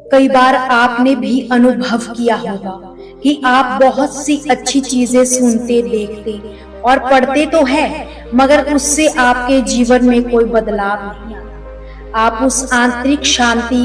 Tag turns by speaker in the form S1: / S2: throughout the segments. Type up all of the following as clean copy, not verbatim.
S1: कई बार आपने भी अनुभव किया होगा कि आप बहुत सी अच्छी चीजें सुनते, देखते और पढ़ते तो है, मगर उससे आपके जीवन में कोई बदलाव नहीं आता। आप उस आंतरिक शांति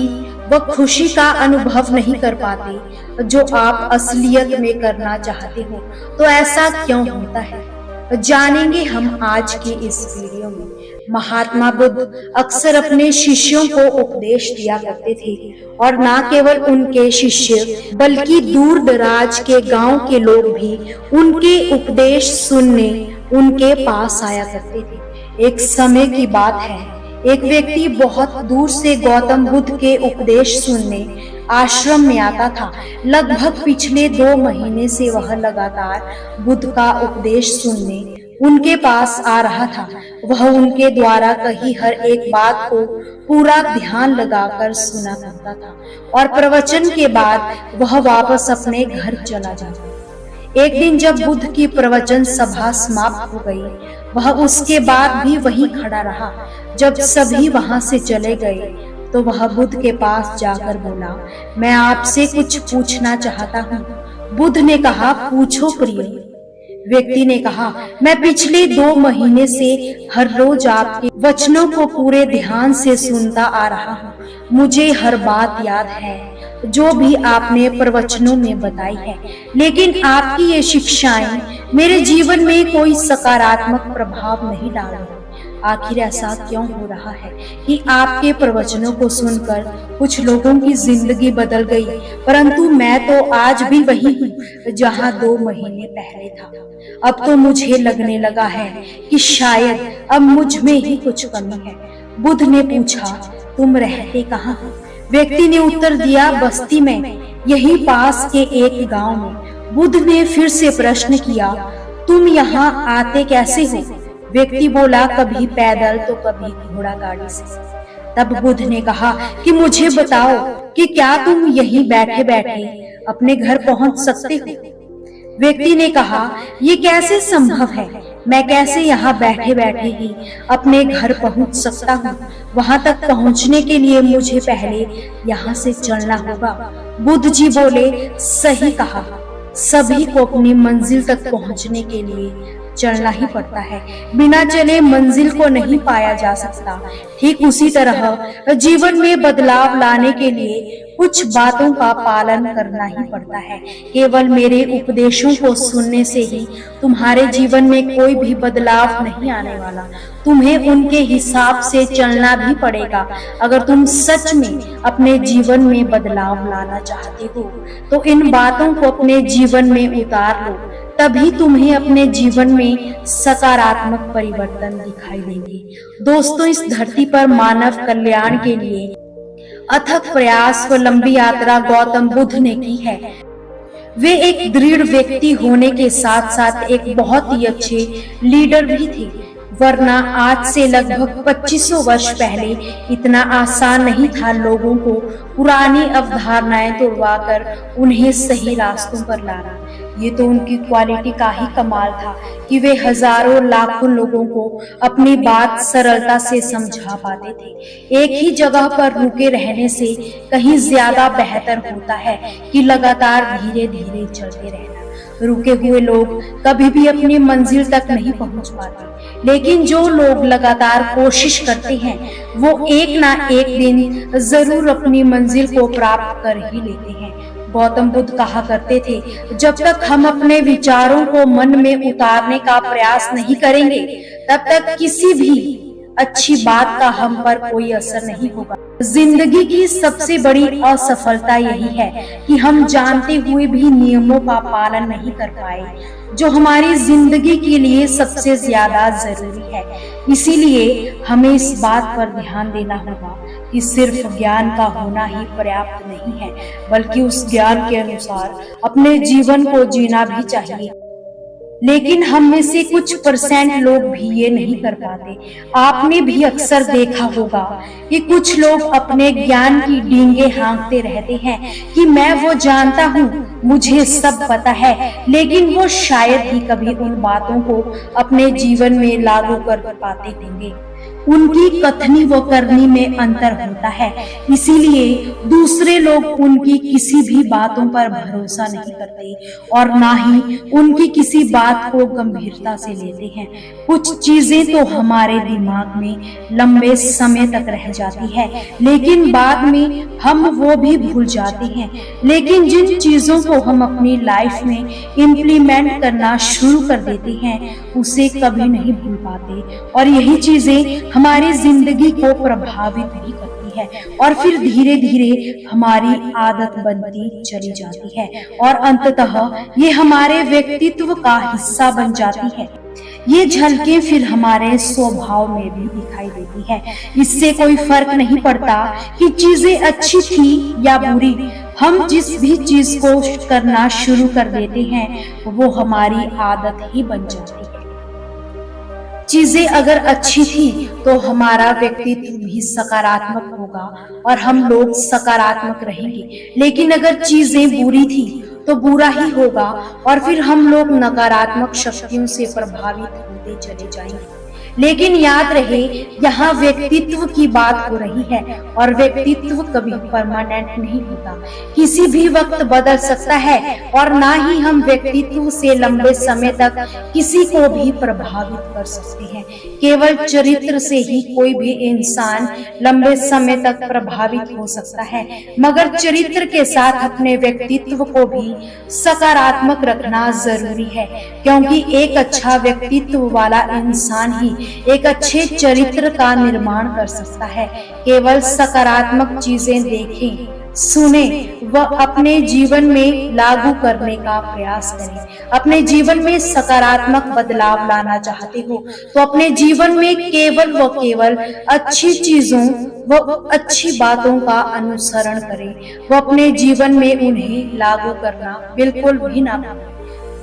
S1: व खुशी का अनुभव नहीं कर पाते जो आप असलियत में करना चाहते हो। तो ऐसा क्यों होता है, जानेंगे हम आज के इस वीडियो में। महात्मा बुद्ध अक्सर अपने शिष्यों को उपदेश दिया करते थे, और न केवल उनके शिष्य बल्कि दूर दराज के गांव के लोग भी उनके उपदेश सुनने उनके पास आया करते थे। एक समय की बात है, एक व्यक्ति बहुत दूर से गौतम बुद्ध के उपदेश सुनने आश्रम में आता था। लगभग पिछले 2 महीने से वह लगातार बुद्ध का उपदेश सुनने उनके पास आ रहा था। वह उनके द्वारा कही हर एक बात को पूरा ध्यान लगाकर सुना करता था, और प्रवचन के बाद वह वापस अपने घर चला जाता। एक दिन जब बुद्ध की प्रवचन सभा समाप्त हो गई, वह उसके बाद भी वहीं खड़ा रहा। जब सभी वहां से चले गए तो वह बुद्ध के पास जाकर बोला, मैं आपसे कुछ पूछना चाहता हूँ। बुद्ध ने कहा, पूछो प्रिय। व्यक्ति ने कहा, मैं पिछले 2 महीने से हर रोज आपके वचनों को पूरे ध्यान से सुनता आ रहा हूँ। मुझे हर बात याद है जो भी आपने प्रवचनों में बताई है, लेकिन आपकी ये शिक्षाएं मेरे जीवन में कोई सकारात्मक प्रभाव नहीं डाल रही। आखिर ऐसा क्यों हो रहा है कि आपके प्रवचनों को सुनकर कुछ लोगों की जिंदगी बदल गई, परंतु मैं तो आज भी वही हूँ जहाँ 2 महीने पहले था। अब तो मुझे लगने लगा है कि शायद अब मुझ में ही कुछ कमी है। बुद्ध ने पूछा, तुम रहते कहाँ हो? व्यक्ति ने उत्तर दिया, बस्ती में, यही पास के एक गांव में। बुद्ध ने फिर से प्रश्न किया, तुम यहाँ आते कैसे हो? व्यक्ति बोला, कभी पैदल तो कभी घोड़ा गाड़ी से। तब बुद्ध ने कहा कि मुझे बताओ कि क्या तुम यहीं बैठे बैठे अपने घर पहुंच सकते हो? व्यक्ति ने कहा, ये कैसे संभव है? मैं कैसे यहाँ बैठे बैठे ही अपने घर पहुंच सकता हूँ? वहां तक पहुंचने के लिए मुझे पहले यहाँ से चलना होगा। बुद्ध जी बोले, सही कहा, सभी को अपनी मंजिल तक पहुंचने के लिए चलना ही पड़ता है। बिना चले मंजिल को नहीं पाया जा सकता। ठीक उसी तरह जीवन में बदलाव लाने के लिए कुछ बातों का पालन करना ही पड़ता है। केवल मेरे उपदेशों को सुनने से ही तुम्हारे जीवन में कोई भी बदलाव नहीं आने वाला। तुम्हें उनके हिसाब से चलना भी पड़ेगा। अगर तुम सच में अपने जीवन में बदलाव लाना चाहते हो तो इन बातों को अपने जीवन में उतार लो, तभी तुम्हें अपने जीवन में सकारात्मक परिवर्तन दिखाई देंगे। दोस्तों, इस धरती पर मानव कल्याण के लिए अथक प्रयास व लंबी यात्रा गौतम बुद्ध ने की है। वे एक दृढ़ व्यक्ति होने के साथ साथ एक बहुत ही अच्छे लीडर भी थे, वरना आज से लगभग 2500 वर्ष पहले इतना आसान नहीं था लोगों को पुरानी अवधारणाएं तोड़वाकर उन्हें सही रास्तों पर लाना। ये तो उनकी क्वालिटी का ही कमाल था कि वे हजारों लाखों लोगों को अपनी बात सरलता से समझा पाते थे। एक ही जगह पर रुके रहने से कहीं ज्यादा बेहतर होता है कि लगातार धीरे धीरे चलते रहना। रुके हुए लोग कभी भी अपनी मंजिल तक नहीं पहुंच पाते, लेकिन जो लोग लगातार कोशिश करते हैं वो एक ना एक दिन जरूर अपनी मंजिल को प्राप्त कर ही लेते हैं। गौतम बुद्ध कहा करते थे, जब तक हम अपने विचारों को मन में उतारने का प्रयास नहीं करेंगे तब तक किसी भी अच्छी बात का हम पर कोई असर नहीं होगा। जिंदगी की सबसे बड़ी असफलता यही है कि हम जानते हुए भी नियमों का पालन नहीं कर पाए, जो हमारी जिंदगी के लिए सबसे ज्यादा जरूरी है। इसीलिए हमें इस बात पर ध्यान देना होगा कि सिर्फ ज्ञान का होना ही पर्याप्त नहीं है, बल्कि उस ज्ञान के अनुसार अपने जीवन को जीना भी चाहिए। लेकिन हम में से कुछ % लोग भी ये नहीं कर पाते। आपने भी अक्सर देखा होगा कि कुछ लोग अपने ज्ञान की डींगे हाँकते रहते हैं कि मैं वो जानता हूँ, मुझे सब पता है, लेकिन वो शायद ही कभी उन बातों को अपने जीवन में लागू कर पाते होंगे। उनकी कथनी व करनी में अंतर होता है, इसीलिए दूसरे लोग उनकी किसी भी बातों पर भरोसा नहीं करते और ना ही उनकी किसी बात को गंभीरता से लेते हैं। कुछ चीजें तो हमारे दिमाग में लंबे समय तक रह जाती है, लेकिन बाद में हम वो भी भूल जाते हैं। लेकिन जिन चीजों को हम अपनी लाइफ में इम्प्लीमेंट करना शुरू कर देते हैं, उसे कभी नहीं भूल पाते और यही चीजें हमारी जिंदगी को प्रभावित भी करती है और फिर धीरे धीरे हमारी आदत बनती चली जाती है और अंततः ये हमारे व्यक्तित्व का हिस्सा बन जाती है। ये झलकें फिर हमारे स्वभाव में भी दिखाई देती है। इससे कोई फर्क नहीं पड़ता कि चीजें अच्छी थी या बुरी, हम जिस भी चीज को करना शुरू कर देते हैं वो हमारी आदत ही बन जाती है। चीजें अगर अच्छी थी तो हमारा व्यक्तित्व भी सकारात्मक होगा और हम लोग सकारात्मक रहेंगे, लेकिन अगर चीजें बुरी थी तो बुरा ही होगा और फिर हम लोग नकारात्मक शक्तियों से प्रभावित होते चले जाएंगे। लेकिन याद रहे, यहाँ व्यक्तित्व की बात हो रही है और व्यक्तित्व कभी परमानेंट नहीं होता, किसी भी वक्त बदल सकता है और ना ही हम व्यक्तित्व से लंबे समय तक किसी को भी प्रभावित कर सकते हैं। केवल चरित्र से ही कोई भी इंसान लंबे समय तक प्रभावित हो सकता है, मगर चरित्र के साथ अपने व्यक्तित्व को भी सकारात्मक रखना जरूरी है, क्योंकि एक अच्छा व्यक्तित्व वाला इंसान ही एक अच्छे चरित्र का निर्माण कर सकता है। केवल सकारात्मक चीजें देखें, सुने व अपने जीवन में लागू करने का प्रयास करें। अपने जीवन में सकारात्मक बदलाव लाना चाहते हो तो अपने जीवन में केवल व केवल अच्छी चीजों व अच्छी बातों का अनुसरण करें व अपने जीवन में उन्हें लागू करना बिल्कुल भी ना भूलें।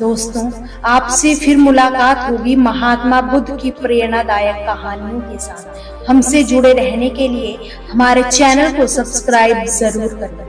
S1: दोस्तों, आपसे फिर मुलाकात होगी महात्मा बुद्ध की प्रेरणादायक कहानियों के साथ। हमसे जुड़े रहने के लिए हमारे चैनल को सब्सक्राइब जरूर करें।